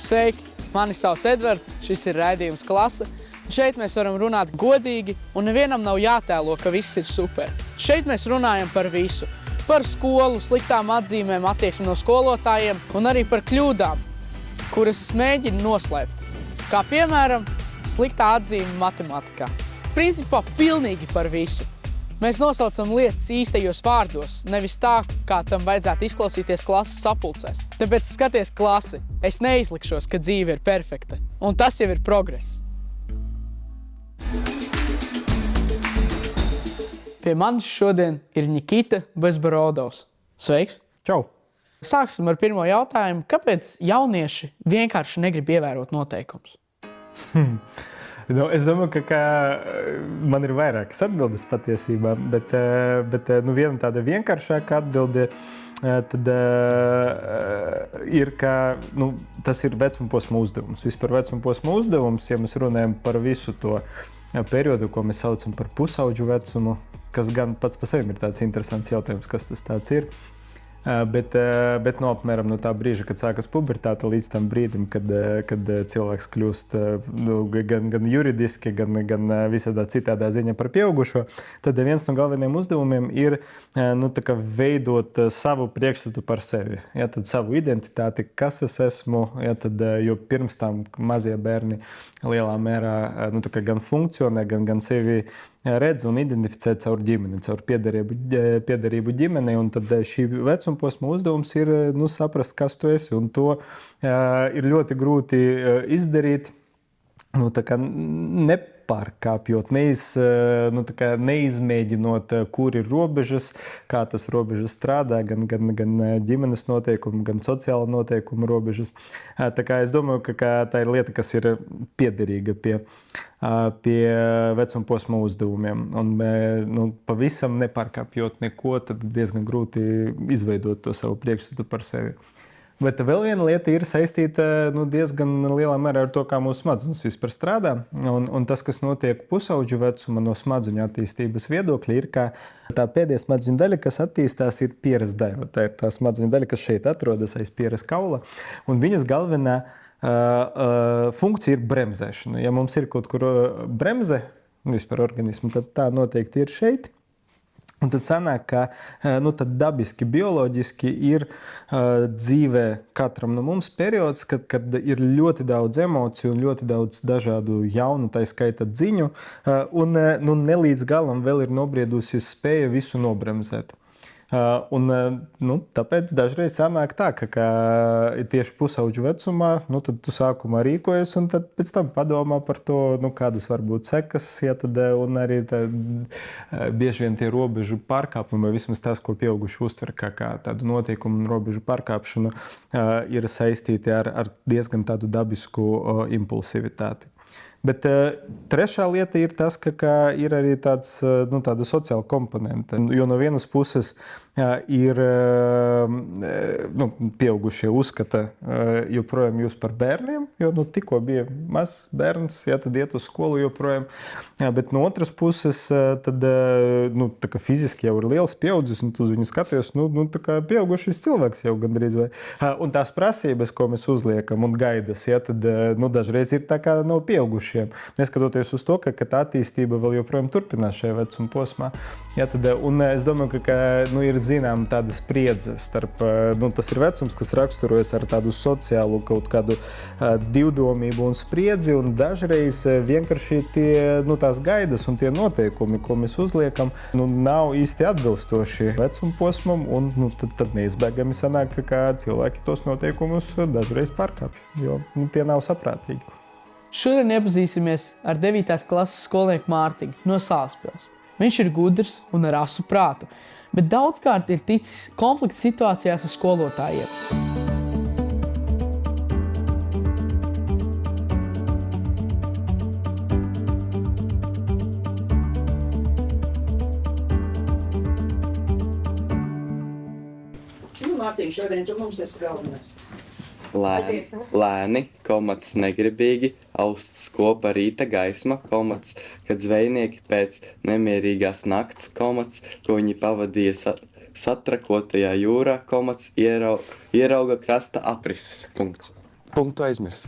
Sveiki! Mani sauc Edvards, šis ir raidījums Klase. Šeit mēs varam runāt godīgi, un nevienam nav jātēlo, ka viss ir super. Šeit mēs runājam par visu. Par skolu, sliktām atzīmēm, attieksmi no skolotājiem un arī par kļūdām, kuras es mēģinu noslēpt. Kā piemēram, sliktā atzīme matemātikā. Principā pilnīgi par visu. Mēs nosaucam lietas īstajos vārdos, nevis tā, kā tam vajadzētu izklausīties klases sapulcēs. Tāpēc skaties Klasi, es neizlikšos, ka dzīve ir perfekta, un tas jau ir progress. Pie manis šodien ir Nikita Bezborodovs. Sveiks! Čau! Sāksim ar pirmo jautājumu. Kāpēc jaunieši vienkārši negrib ievērot noteikumus? Es domāju, ka man ir vairākas atbildes patiesībā, bet viena tāda vienkāršāka atbilde tad ir, ka tas ir vecumposma uzdevums. Vispār vecumposma uzdevums, ja mēs runājam par visu to periodu, ko mēs saucam par pusauģu vecumu, kas gan pats par sevi ir tāds interesants jautājums, kas tas tāds ir. Bet apmēram no tā brīža, kad sākas pubertāte, līdz tam brīdim, kad cilvēks kļūst gan juridiski, gan visādā citādā ziņā par pieaugušo, tad viens no galvenajiem uzdevumiem ir veidot savu priekšstatu par sevi. Ja, tad savu identitāti, kas es esmu, ja, tad, jo pirms tam mazie bērni lielā mērā gan funkcionē, gan sevi redz un identificē caur ģimeni, caur piederību ģimenei, un tad šī vecumposma uzdevums ir saprast, kas tu esi, un to ir ļoti grūti izdarīt, nepārkāpjot, neizmēģinot, kur ir robežas, kā tas robežas strādā, gan ģimenes noteikumi, gan sociāla noteikuma robežas. Tā kā es domāju, ka tā ir lieta, kas ir piederīga pie vecumposma uzdevumiem. Un pavisam nepārkāpjot neko, tad diezgan grūti izveidot to savu priekšstatu par sevi. Bet vēl viena lieta ir saistīta diezgan lielā mērā ar to, kā mūsu smadzenes vispār strādā. Un tas, kas notiek pusauģu vecuma no smadzeņu attīstības viedokļa, ir, ka tā pēdējā smadzeņu daļa, kas attīstās, ir pieres daļa. Tā ir tā smadzeņu daļa, kas šeit atrodas aiz pieres kaula. Un viņas galvenā funkcija ir bremzēšana. Ja mums ir kaut kur bremze vispār organismu, tad tā noteikti ir šeit. Un tad sanāk, ka tad dabiski, bioloģiski ir dzīvē katram no mums periods, kad ir ļoti daudz emociju un ļoti daudz dažādu jaunu, tā skaita dziņu, un nelīdz galam vēl ir nobriedusi spēja visu nobremzēt. Tāpēc dažreiz sanāk tā, ka tieši pusauģu vecumā, tad tu sākumā rīkojies un tad pēc tam padomā par to, kādas var būt sekas, ja tad, un arī bieži vien tie robežu pārkāpumi, vai vismaz tās, ko pieauguši uztver kā tādu notiekumu un robežu pārkāpšanu, ir saistīti ar diezgan tādu dabisku impulsivitāti. Bet trešā lieta ir tas, ka ir arī tāda sociāla komponente. Jo no vienas puses ir pieaugušie uzskata joprojām jūs par bērniem, jo tikko bija mazs bērns, ja tad iet uz skolu joprojām. Bet no otras puses, tad tā kā fiziski jau ir liels pieaudzis, un tu uz viņu skaties, tā kā pieaugušais cilvēks jau gandrīz vai. Un tās prasības, ko mēs uzliekam un gaidas, ja tad dažreiz ir tā kā no pieaugušiem. Neskatoties uz to, ka tā attīstība vēl joprojām turpinās šajā vecuma posmā. Ja tad, un es domāju, ka ir zinām tāda spriedze starp, tas ir vecums, kas raksturojas ar tādu sociālu kaut kādu divdomību un spriedzi, un dažreiz vienkārši tās gaidas un tie noteikumi, ko mēs uzliekam, nav īsti atbilstoši vecuma posmam, un tad neizbēgami sanāk, ka cilvēki tos noteikumus dažreiz pārkāpj, jo tie nav saprātīgi. Šodien iepazīsimies ar 9. klases skolnieku Mārtiņu no Sālspils. Viņš ir gudrs un ar asu prātu, bet daudzkārt ir ticis konflikta situācijās ar skolotājiem. Mārtiņ, šodien tu mums esi galvenais. Lēni, komats negribīgi, austs kopa rīta gaisma, komats, kad zvejnieki pēc nemierīgās nakts, komats, ko viņi pavadīja satrakotajā jūrā, komats, ierauga krasta aprises. Punkts. Punktu aizmirst.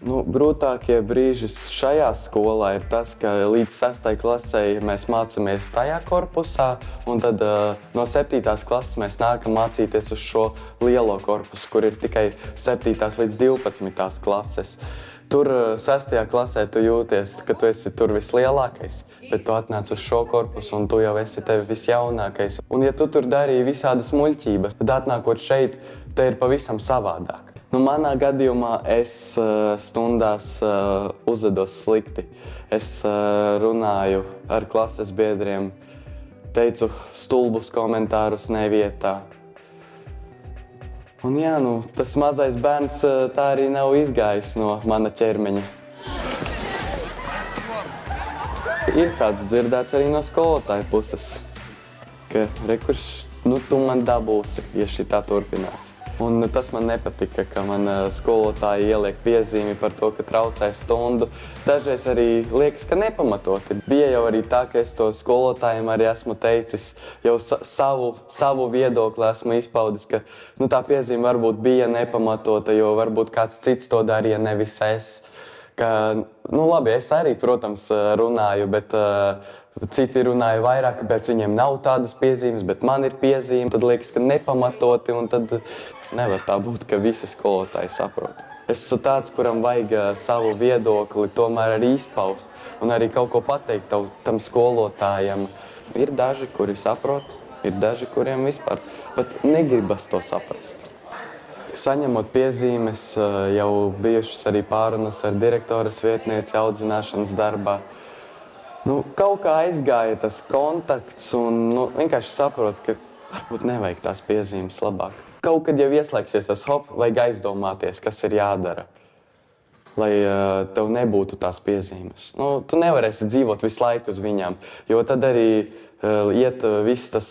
Grūtākie brīži šajā skolā ir tas, ka līdz 6. klasē mēs mācāmies tajā korpusā, un tad no 7. klases mēs nākam mācīties uz šo lielo korpusu, kur ir tikai 7. līdz 12. klases. Tur 6. klasē tu jūties, ka tu esi tur vislielākais, bet tu atnāc uz šo korpusu un tu jau esi tevi visjaunākais. Un ja tu tur darīji visādas muļķības, tad atnākot šeit, te ir pavisam savādāk. Manā gadījumā es stundās uzvedos slikti. Es runāju ar klases biedriem, teicu stulbus komentārus nevietā. Un jā, tas mazais bērns tā arī nav izgājis no mana ķermeņa. Ir kāds dzirdēts arī no skolotāja puses, ka tu man dabūsi, ja šitā turpinās. Un tas man nepatika, ka man skolotāji ieliek piezīmi par to, ka traucē stundu. Dažreiz arī liekas, ka nepamatoti. Bija jau arī tā, ka es to skolotājiem arī esmu teicis, jau savu viedokli esmu izpaudis, ka tā piezīme varbūt bija nepamatota, jo varbūt kāds cits to darīja, nevis es. Labi, es arī, protams, runāju, bet citi runāja vairāk, kāpēc viņiem nav tādas piezīmes, bet man ir piezīme. Tad liekas, ka nepamatoti, un tad nevar tā būt, ka visi skolotāji saprot. Es esmu tāds, kuram vajag savu viedokli tomēr arī izpaust un arī kaut ko pateikt tam skolotājam. Ir daži, kuri saprot, ir daži, kuriem vispār pat negribas to saprast. Saņemot piezīmes, jau bijušas arī pārunas ar direktoras vietnieci audzināšanas darbā. Kaut kā aizgāja tas kontakts un vienkārši saprot, ka varbūt nevajag tās piezīmes labāk. Kaut kad jau ieslēgsies tas vajag aizdomāties, kas ir jādara, lai tev nebūtu tās piezīmes. Tu nevarēsi dzīvot visu laiku uz viņām, jo tad arī iet viss tas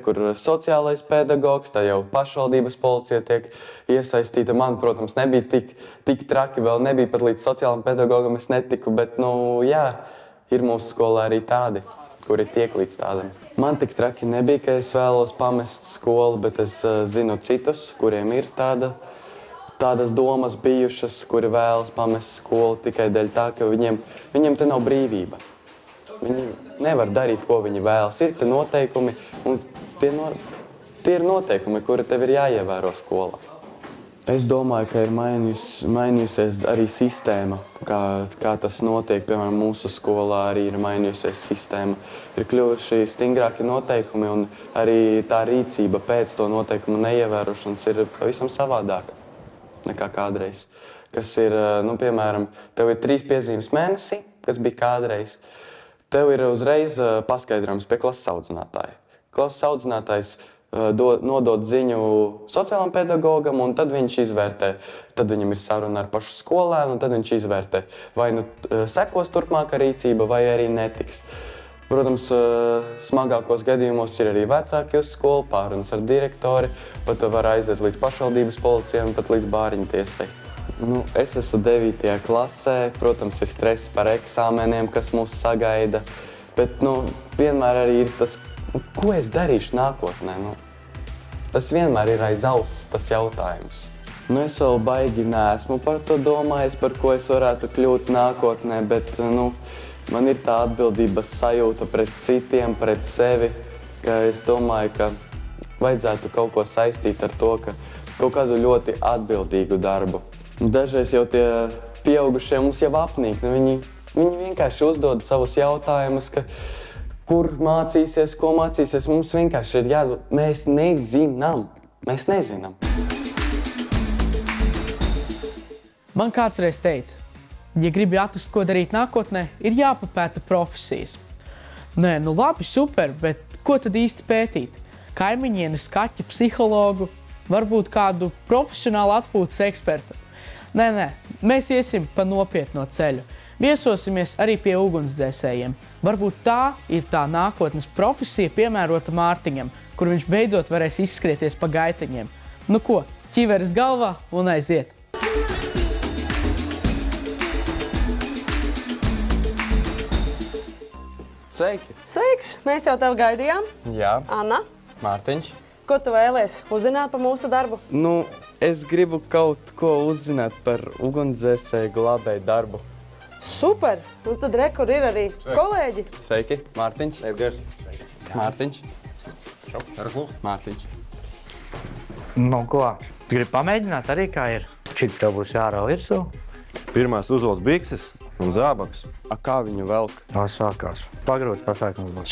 kur sociālais pedagogs, tā jau pašvaldības policija tiek iesaistīta. Man, protams, nebija tik traki, vēl nebija pat līdz sociālam pedagogam es netiku, bet, jā, ir mūsu skolā arī tādi, kuri tiek līdz tādam. Man tik traki nebija, ka es vēlos pamest skolu, bet es zinu citus, kuriem ir tādas domas bijušas, kuri vēlas pamest skolu tikai dēļ tā, ka viņiem te nav brīvība. Viņi nevar darīt, ko viņi vēlas. Ir te noteikumi, un tie ir noteikumi, kuri tev ir jāievēro skolā. Es domāju, ka ir mainījusies arī sistēma, kā tas notiek. Piemēram, mūsu skolā arī ir mainījusies sistēma. Ir kļuvuši stingrāki noteikumi, un arī tā rīcība pēc to noteikumu neievērošanas ir pavisam savādāka nekā kādreiz. Kas ir, piemēram, tev ir 3 piezīmes mēnesī, kas bija kādreiz. Tev ir uzreiz paskaidrojums pie klases audzinātāja. Klases audzinātājs nodod ziņu sociālam pedagogam, un tad viņš izvērtē. Tad viņam ir saruna ar pašu skolēnu, un tad viņš izvērtē, vai sekos turpmāka rīcība, vai arī netiks. Protams, smagākos gadījumos ir arī vecāki uz skolu, pārunas ar direktori, pat var aiziet līdz pašvaldības policijai un pat līdz bāriņu tiesai. Es esmu 9. klasē, protams, ir stress par eksāmeniem, kas mūs sagaida, bet vienmēr arī ir tas, ko es darīšu nākotnē. Tas vienmēr ir aiz auss tas jautājums. Es vēl baigi neesmu par to domājis, par ko es varētu kļūt nākotnē, bet man ir tā atbildības sajūta pret citiem, pret sevi, ka es domāju, ka vajadzētu kaut ko saistīt ar to, ka kaut kādu ļoti atbildīgu darbu. Dažreiz jau tie pieaugušie mums jau apnīk. Viņi vienkārši uzdod savus jautājumus, ka kur mācīsies, ko mācīsies. Mums vienkārši ir jādod. Mēs nezinām. Man kādreiz teica, ja gribi atrast, ko darīt nākotnē, ir jāpapēta profesijas. Labi, super, bet ko tad īsti pētīt? Kaimiņienes, kaķa, psihologu, varbūt kādu profesionālu atpūtas ekspertu. Nē, mēs iesim pa nopietno ceļu. Viesosimies arī pie ugunsdzēsējiem. Varbūt tā ir tā nākotnes profesija piemērota Mārtiņam, kur viņš beidzot varēs izskrieties pa gaiteņiem. Ķiveres galvā un aiziet! Sveiki! Sveiks! Mēs jau tevi gaidījām. Jā. Anna, Mārtiņš. ko tu vēlies uzzināt par mūsu darbu? Es gribu kaut ko uzzināt par ugunsdzēsēju glābēju darbu. Super! Nu tad rekur ir arī kolēģi. Sveiki, Mārtiņš. Mārtiņš. Mārtiņš. Nu ko, gribi pamēģināt arī kā ir? Šits tev būs jārauj virsū. Pirmās uzvalks bikses un zābaks. A kā viņu velk? Tā sākās. Pagrūts pasākums būs.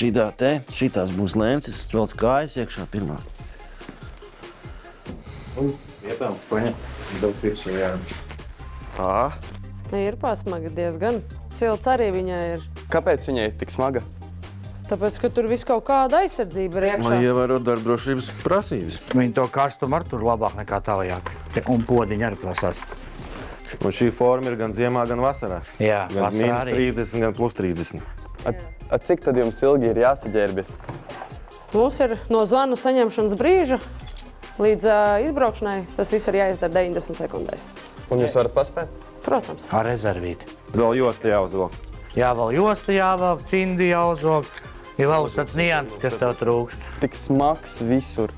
Šitās būs lēnces, velc kājas iekšā pirmā. Vietām, paņem, daudz virsū, jā. Tā. Ir pasmaga diezgan. Silts arī viņai ir. Kāpēc viņai ir tik smaga? Tāpēc, ka tur viss kaut kāda aizsardzība ir iekšā. Lai ievērot darba drošības prasības. Viņi to karstumu ar tur labāk nekā tavajāk. Un podiņi arī prasās. Un šī forma ir gan ziemā, gan vasarā. Jā, Gan vasarā minus arī. 30, gan plus 30. Cik tad jums ilgi ir jāsaģērbjas? Mums ir no zvanu saņemšanas brīža līdz izbraukšanai. Tas viss ir jāizdara 90 sekundēs. Un jūs varat paspēt? Protams. Ar rezervīti. Vēl josta jāuzvelk. Jā, vēl josta jāvelk, cindi jāuzvelk. Ir vēl tāds nianses, kas tev trūkst. Tik smags visur.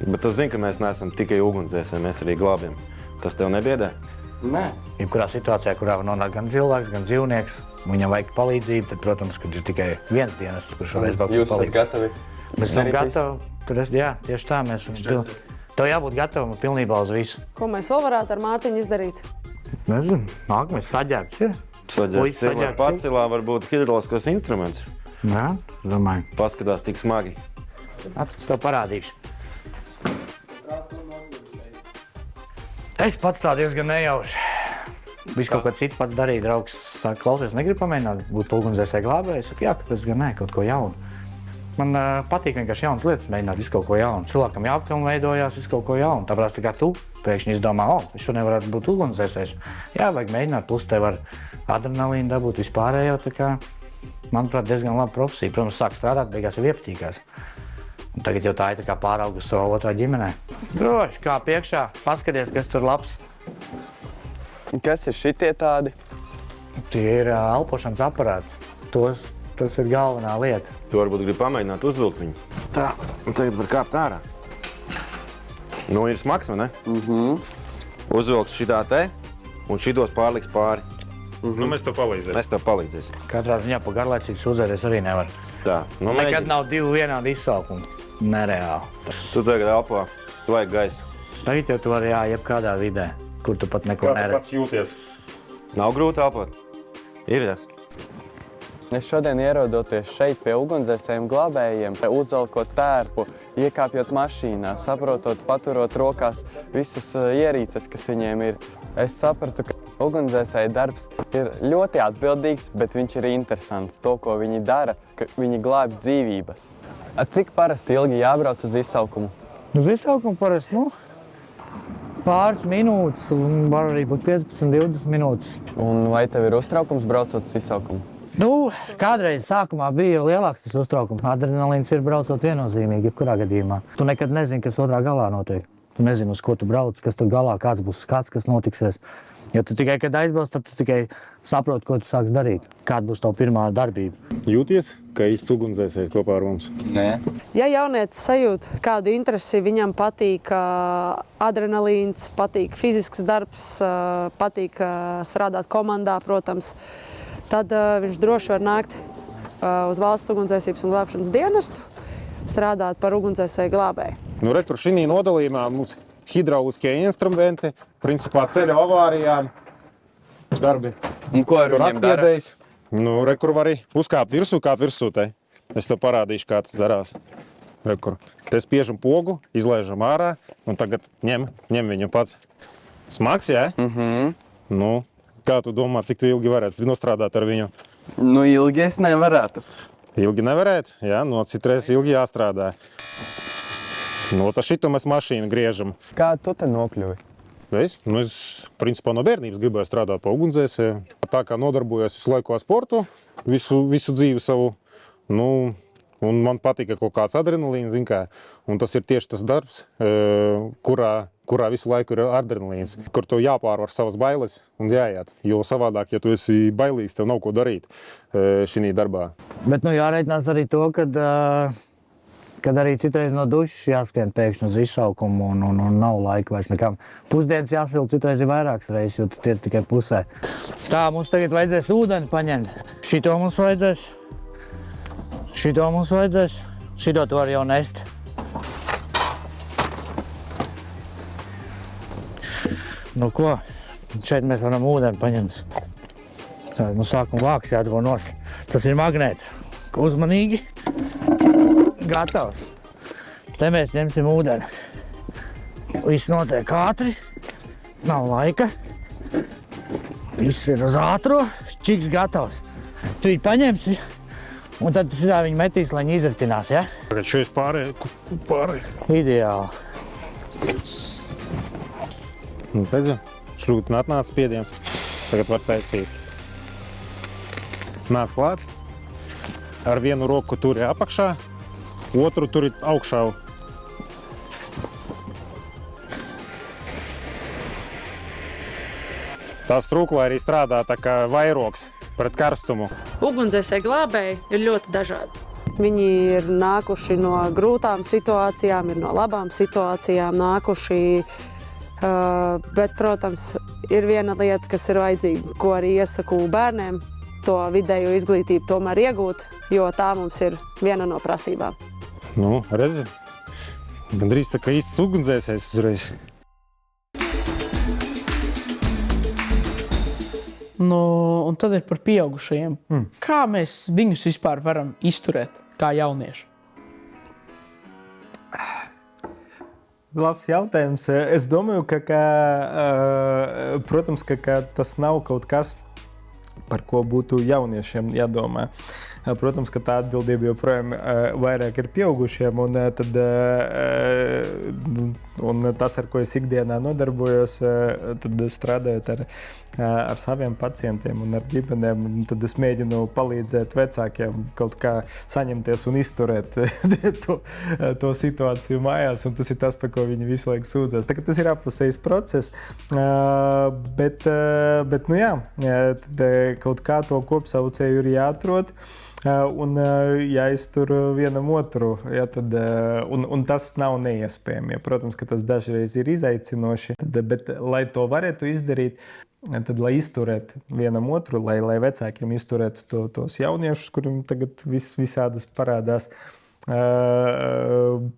Bet tu zini, ka mēs neesam tikai ugunsdzēsēji, mēs arī glābjam. Tas tev nebiedē? Nē. Jebkurā situācijā, kurā var nonākt gan cilvēks, gan dzīvnieks, viņam vajag palīdzību, tad, protams, kad ir tikai viens dienas, kurš varēs braukt Jūs esat palīdzēt. gatavi? Mēs esam Darīt gatavi. Jā, tieši tā. Tev jābūt gatavam pilnībā uz visu. Ko mēs vēl varētu ar Mārtiņu izdarīt? Nezinu, nākamais saģērbs ir. Puisis saģērbs ir. Pārcelā var būt hidrauliskos instruments. Jā, domāju. Paskatās, tik smagi. Atcīm tev parādīšu. Es pats tā diezgan nejauši. Viss kaut ko citu pats darīja, draugs saka, klausies, negribu pamēģināt būt ugunsdzēsēju glābēju. Es saku, jā, kāpēc gan nē, kaut ko jaunu. Man patīk vienkārši jaunas lietas mēģināt, visu kaut ko jaunu. Cilvēkam jāapveidojās, visu kaut ko jaunu. Tāpēc tā kā tu pēkšņi izdomā, es šodien varētu būt ugunsdzēsējs. Jā, vajag mēģināt, plus te var adrenalīnu dabūt vispārējo, tā kā, manuprāt, diezgan laba profesija. Protams, sāk strādāt, beigās ir iepatīkās. Un tagad jau tā ir tā kā pāraugusi savā otrā ģimenē. Droši, kā priekšā, paskaties, kas tur labs. Kas ir šitie tādi? Tie ir elpošanas aparāti. Tas ir galvenā lieta. Tu varbūt gribi pamēģināt uzvilkt viņu. Tā, un tagad var kāpt ārā. Nu, ir smags, vai ne? Uzvilks šitā te un šitos pārliks pāri. Nu, mēs tev palīdzēsim. Mēs tev palīdzēsim. Katrā ziņā pa garlaicīgi sūdzēties arī nevar. Tā, nu Nekad mēģini. nav divu vienādi izsaukumi. Nereāli. Tu tagad elpo svaigu gaisu. Tagad jau tu vari jebkādā vidē, kur tu pat neko Kā tu neredzi. pats jūties? Nav grūti elpot? Ir, jā. Es šodien ierodoties šeit pie ugunsdzēsējiem glābējiem, uzvelkot tērpu, iekāpjot mašīnā, saprotot, paturot rokās visas ierīces, kas viņiem ir. Es sapratu, ka ugunsdzēsēja darbs ir ļoti atbildīgs, bet viņš ir interesants. To, ko viņi dara, ka viņi glābj dzīvības. Cik parasti ilgi jābrauc uz izsaukumu? Uz izsaukumu parasti, pāris minūtes, un var arī būt 15-20 minūtes. Un vai tev ir uztraukums braucot uz izsaukumu? Kādreiz sākumā bija jau lielāks tas uztraukums. Adrenalīns ir braucot viennozīmīgi, jebkurā gadījumā. Tu nekad nezini, kas otrā galā notiek. Tu nezini, uz ko tu brauc, kas tur galā, kāds būs skats, kas notiksies. Ja tu tikai, kad aizbrauc, tad tu tikai saproti, ko tu sāks darīt. Kāda būs tava pirmā darbība. Jūties, ka īsts ugunsdzēsēji kopā ar mums? Nē. Ja jaunietis sajūt kādu interesi, viņam patīk adrenalīns, patīk fizisks darbs, patīk strādāt komandā, protams, tad viņš droši var nākt uz Valsts ugunsdzēsības un glābšanas dienestu, strādāt par ugunsdzēsēju glābēju. Nu, re, tur šī nodalījumā mums hidrauliskie instrumenti, principā ceļa avārijām, darbi. Un ko ar Tur viņiem dara? atspiedējis. Nu, re, kur var arī uzkāpt virsū, kāp virsū te. Es tev parādīšu, kā tas darās. Re, kur. Te spiežam pogu, izlaižam ārā, un tagad ņem viņu pats. Smags, jā? Nu, kā tu domā, cik tu ilgi varētu nostrādāt ar viņu? Nu, ilgi es nevarētu. Ilgi nevarētu? Jā, no citreiz ilgi jāstrādā. No tā šitu mēs mašīnu griežam. Kā tu te nokļuvi? Es principā no bērnības gribēju strādāt pa ugunsdzēsēju. Tā kā nodarbojos visu laiku ar sportu, visu dzīvi savu, nu, un man patika kaut kāds adrenalīns, zin kā. Un tas ir tieši tas darbs, kurā visu laiku ir adrenalīns, kur tev jāpārvar savas bailes un jāiet. Jo savādāk, ja tu esi bailīgs, tev nav ko darīt šī darbā. Bet jāreikinās arī to, ka Kad arī citreiz no dušas jāskrien pēkšņi uz izsaukumu un nav laika vairs nekam. Pusdienas jāsilda citreiz ir vairākas reizes, jo tu tiec tikai pusē. Tā, mums tagad vajadzēs ūdeni paņemt. Šito mums vajadzēs. Šito mums vajadzēs. Šito tu var jau nest. Nu ko, šeit mēs varam ūdeni paņemt. Tā, nu sākam vāks jādabo nost. Tas ir magnēts. Uzmanīgi. Gatavs. Te mēs ņemsim ūdeni. Viss notiek ātri. Nav laika. Viss ir uz ātro. Čiks gatavs. Tu viņu paņemsi. Un tad tu šitā viņu metīs, lai viņi izritinās, ja? Tagad šeit pārēj. Ideāli. Nu, redzi, šļūti atnāca spiediens. Tagad var taisīt. Nāc klāt. Ar vienu roku turi apakšā, otru turi augšā. Tā strūkla arī strādā tā kā vairogs pret karstumu. Ugunsdzēsēji glābēji ir ļoti dažādi. Viņi ir nākuši no grūtām situācijām, ir no labām situācijām nākuši. Bet, protams, ir viena lieta, kas ir vajadzīga, ko arī iesaku bērniem, to vidējo izglītību tomēr iegūt, jo tā mums ir viena no prasībām. Nu, redzi, gandrīz tā kā īsts ugunsdzēsējs uzreiz. Nu, un tad ir par pieaugušajiem. Kā mēs viņus vispār varam izturēt kā jaunieši? Labs jautājums. Es domāju, protams, ka tas nav kaut kas, par ko būtu jauniešiem jādomā. Protams, ka tā atbildība joprojām vairāk ir pieaugušiem, un tas, ar ko es ikdienā nodarbojos, tad strādājot ar saviem pacientiem un ar ģimenēm, tad es mēģinu palīdzēt vecākiem kaut kā saņemties un izturēt to situāciju mājās, un tas ir tas, par ko viņi visu laiku sūdzās. Tā, tas ir apusējs process, bet nu jā, tad kaut kā to kopsaucēju ir jāatrod. Un jāiztur vienam otru, ja, tad, un tas nav neiespējami. Ja, protams, ka tas dažreiz ir izaicinoši, bet, lai to varētu izdarīt, tad, lai izturētu vienam otru, lai vecākiem izturētu tos jauniešus, kuriem tagad visādas parādās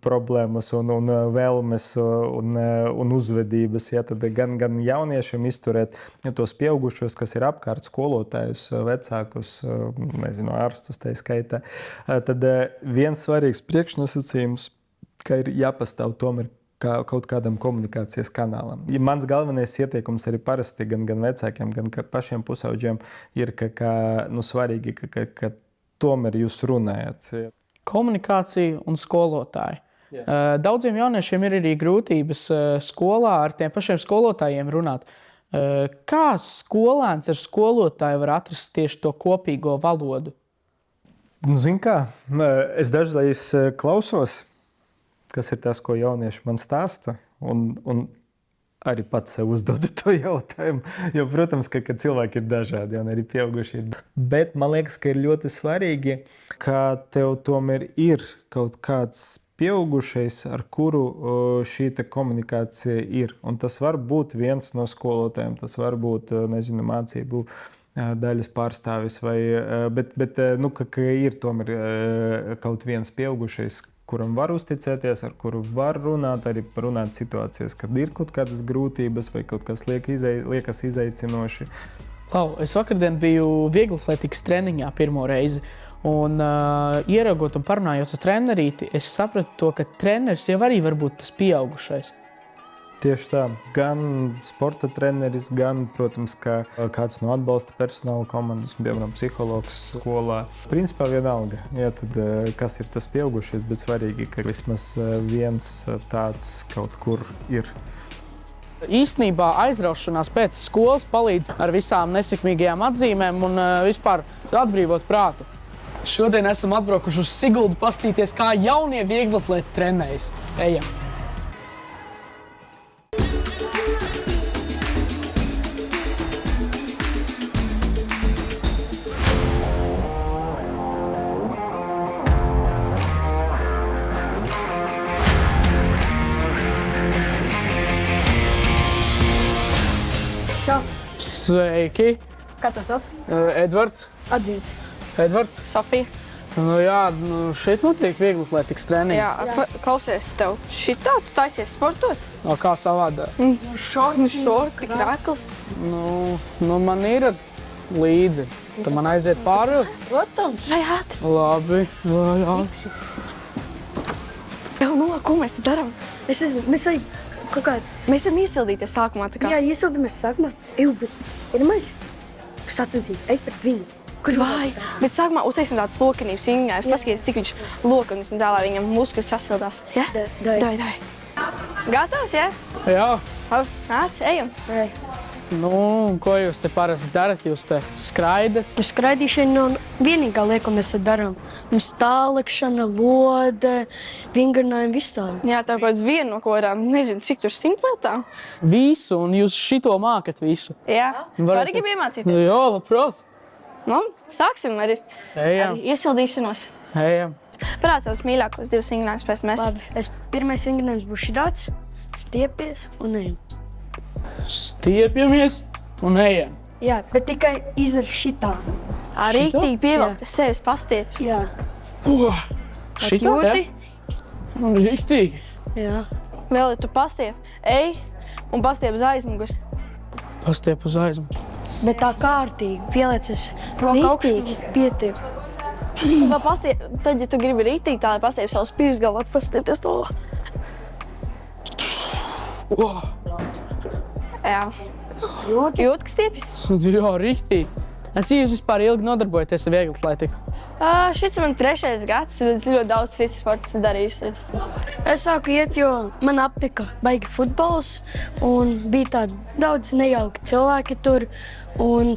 problēmas un vēlmes un uzvedības, ja, tad gan jauniešiem izturēt tos pieaugušos, kas ir apkārt, skolotājus, vecākus, nezinu, ārstus tā skaitā. Tad viens svarīgs priekšnosacījums, ka ir jāpastāv tomēr kaut kādam komunikācijas kanālam. Ja mans galvenais ieteikums arī parasti gan vecākiem, gan pašiem pusaudžiem ir, ka svarīgi, ka tomēr jūs runājat. Komunikācija un skolotāji. Daudziem jauniešiem ir arī grūtības skolā ar tiem pašiem skolotājiem runāt. Kā skolēns ar skolotāju var atrast tieši to kopīgo valodu? Nu, zini kā, es dažreiz klausos, kas ir tas, ko jaunieši man stāsta, un arī pats sev uzdodu to jautājumu. Jo, protams, ka cilvēki ir dažādi, un arī pieauguši ir. Bet man liekas, ka ir ļoti svarīgi, ka tev tomēr ir kaut kāds pieaugušais, ar kuru šī komunikācija ir. Un tas var būt viens no skolotājiem, tas var būt, nezinu, mācību daļas pārstāvis, bet nu, ka ir tomēr kaut viens pieaugušais, kuram var uzticēties, ar kuru var runāt, arī runāt situācijas, kad ir kaut kādas grūtības vai kaut kas liekas izaicinoši. Lau, es vakardien biju vieglatlētikas treniņā pirmo reizi, un ieraugot un parunājot ar trenerīti, es sapratu to, ka treneris jau arī var būt tas pieaugušais. Tieši tā, gan sporta treneris, gan, protams, kāds no atbalsta personāla komandas, piemēram, psihologs skolā. Principā vienalga, ja, tad, kas ir tas pieaugušies, bet svarīgi, ka vismaz viens tāds kaut kur ir. Īstenībā aizraušanās pēc skolas palīdz ar visām nesekmīgajām atzīmēm un vispār atbrīvot prātu. Šodien esam atbraukuši uz Siguldu pastīties, kā jaunie vieglatlēti trenējas. Ejam! Sveiki! Kā tev sauc? Edvards. Advīts. Edvards. Sofija. Nu jā, šeit notiek vieglatlētikas treniņi. Jā, klausies tev. Šitā tu taisies sportot? Kā savādāk? Šorti, krāklis. Nu, man ir līdzi. Tu man aiziet pāri? Protams. Vai ātri? Labi, jā. Ko mēs te darām? Es nezinu, mēs vajag kaut kādu. Mēs varam iesildīties sākumā, tā kā. Jā, iesildamies sākumā. Bet pirmais sacensības, es pret viņu. Kurš Vai, bet sākumā uztaisam tādas lokanības ingāri. Paskaties, cik viņš lokanis un tā, lai viņam muskuļi sasildās. Ja? Davai. Gatavs, ja? Jā. Nāc, ejam. Nu, ko jūs te parasti darat? Jūs te skraidat? Skraidīšana nav vienīgā lieta, ko mēs te darām. Mums stālekšana, lode, vingrinājumi visādi. Jā, tā kaut viena no ko varām, nezinu, cik tur 100 lietām. Visu, un jūs šito mākat visu? Jā. Var arī iemācīties? Jā, labprāt. Nu, sāksim ar iesildīšanos. Ejam. Parād savus mīļākos 2 vingrinājumus pēc mēs. Labi, pirmais vingrinājums būs šitāds, stiepies un ejam. Stiepjamies un ejam. Jā, bet tikai izdara šitā. Rīktīgi pievelk pie sevis pastiep. Jā. Šitā, jūti? Un rīktīgi. Jā. Vēl, ja tu pastiep, ej un pastiep uz aizmuguri. Pastiep uz aizmuguri. Bet tā kārtīgi, pieliecies roku augšu, pietiek. Vēl pastiep, tad, ja tu gribi rīktīgi, tā, lai pastiep savus pīrs galvā, pastiepties to. Jā. Jūt, ka stiepjas? Jā, rīktīgi. Es jūs vispār ilgi nodarbojaties ar vieglatlētiku? Šis man 3. gads, bet es ļoti daudz citas sportus darījusi. Es sāku iet, jo man apnika baigi futbols, un bija tādi daudz nejauki cilvēki tur, un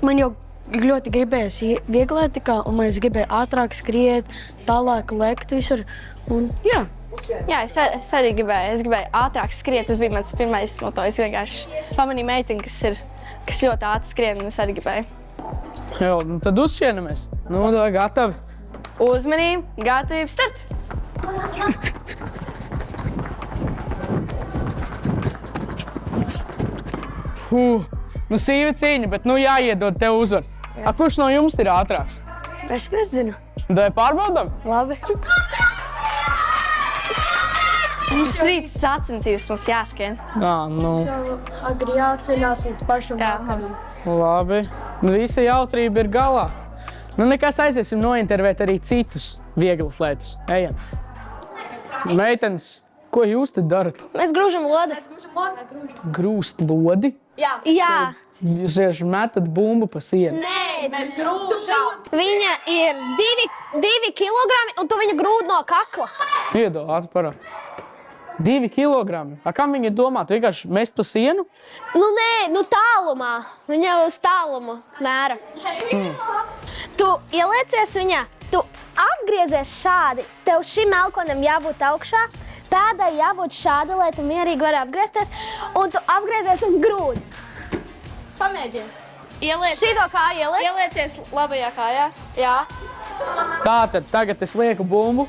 man jau ļoti gribējās vieglatlētikā, un es gribēju ātrāk skriet, tālāk lekt visur, un jā. Jā, es arī gribēju ātrāk skriet, tas bija mans pirmais moto. Es vienkārši pamanīju meiteni, kas ļoti ātri skrien, un es arī gribēju. Jā, nu tad uzšķienamies. Nu, tā gatavi. Uzmanību, gatavību, start! Nu sīva cīņa, bet nu jāiedod tev uzvar. Kurš no jums ir ātrāks? Es nezinu. Vai pārbaudam? Labi. Mums rīt sacensības mums jāskrien. Nu. Agri jāceļās līdz pašam vakaram. Labi. Nu, visa jautrība ir galā. Nu, nekas aiziesim nointervēt arī citus vieglatlētus. Ejam. Meitenes, ko jūs te darat? Mēs grūžam lodi. Grūst lodi? Jā. Jūs vienkārši metat bumbu pa sienu. Nē, mēs grūžam. Viņa ir 2 kilogrami un tu viņu grūd no kakla. Iedod, atparā. 2 kilogrami. Kam viņi ir domāti? Vienkārši mest pa sienu? Nē, tālumā. Viņa uz tālumu mēra. Tu ieliecies viņā, tu apgriezies šādi. Tev šim elkonam jābūt augšā, pēdai jābūt šādi, lai tu mierīgi vari apgriezties, un tu apgriezies un grūdi. Pamēģini. Šito kāju ieliec. Ieliecies labajā kājā. Jā. Tātad tagad es lieku bumbu.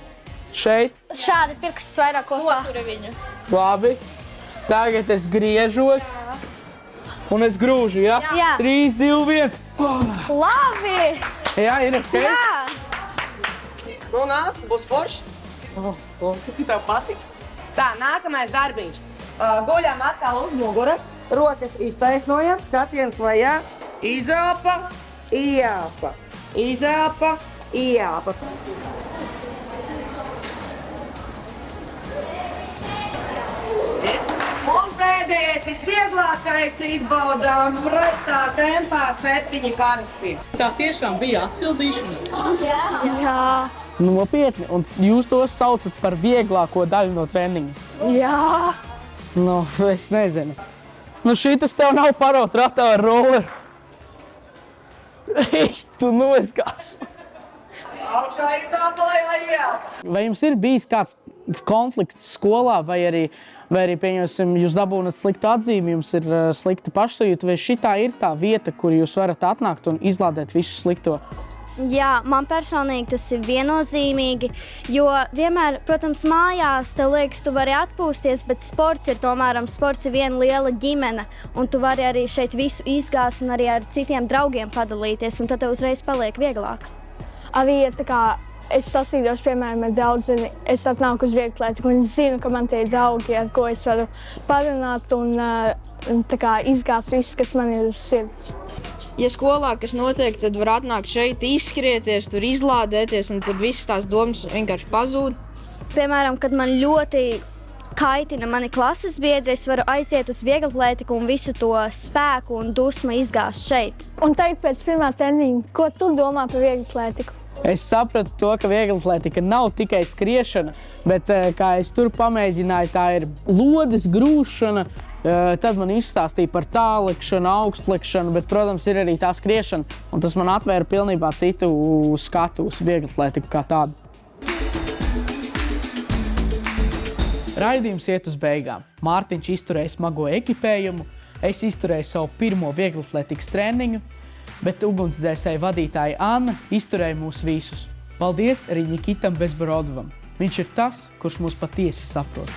Šeit. Šādi pirkstus vairāk kopā. Noturi viņu. Labi. Tagad es griežos. Un es grūžu, ja? Jā. 3, 2, 1. Labi! Jā, ir ok? Jā. Nu, nāc, būs forši. Tev patiks. Tā, nākamais darbiņš. Guļam atkal uz muguras. Rokas iztaisnojam, skatiens lejā. Izelpa, ieelpa. Izelpa, ieelpa. Un pēdējais, visvieglākais izbaudām pretā tempā 7 karsti. Tā tiešām bija atsildīšana. Jā. Nopietni. Un jūs tos saucat par vieglāko daļu no treniņa. Jā. Nu, es nezinu. Nu, šitas tev nav parot ratā ar rolleru. Tu noizgās. Augšā izelpa, lai ieelpa. Vai jums ir bijis kāds konflikts skolā, vai arī pieņemsim, jūs dabūnat sliktu atzīmi, jums ir slikta pašsajūta, vai šitā ir tā vieta, kur jūs varat atnākt un izlādēt visu slikto? Jā, man personīgi tas ir viennozīmīgi, jo vienmēr, protams, mājās tev liekas, tu vari atpūsties, bet sports ir viena liela ģimene, un tu vari arī šeit visu izgāzt un arī ar citiem draugiem padalīties, un tad tev uzreiz paliek vieglāk. Arī, ja es sasīdos, piemēram, ar draudzeni, es atnāku uz vieglatlētiku, un es zinu, ka man tie ir draugi, ar ko es varu parunāt un izgāzt visu, kas man ir uz sirds. Ja skolā kas notiek, tad var atnākt šeit, izskrieties, tur izlādēties, un tad visas tās domas vienkārši pazūd. Piemēram, kad man ļoti kaitina mani klases biedri, es varu aiziet uz vieglatlētiku un visu to spēku un dusmu izgāzt šeit. Un teikt pēc pirmā treniņa, ko tu domā par vieglatlētiku? Es sapratu to, ka vieglatlētika nav tikai skriešana, bet, kā es tur pamēģināju, tā ir lodes grūšana. Tad man izstāstīja par tālekšanu, augstlekšanu, bet, protams, ir arī tā skriešana. Un tas man atvēra pilnībā citu skatu uz vieglatlētiku kā tādu. Raidījums iet uz beigām. Mārtiņš izturēja smago ekipējumu, es izturēju savu pirmo vieglatlētikas treniņu, bet ugunsdzēsēja vadītāja Anna izturēja mūs visus. Paldies arī Nikitam Bezborodovam. Viņš ir tas, kurš mūs patiesi saprot.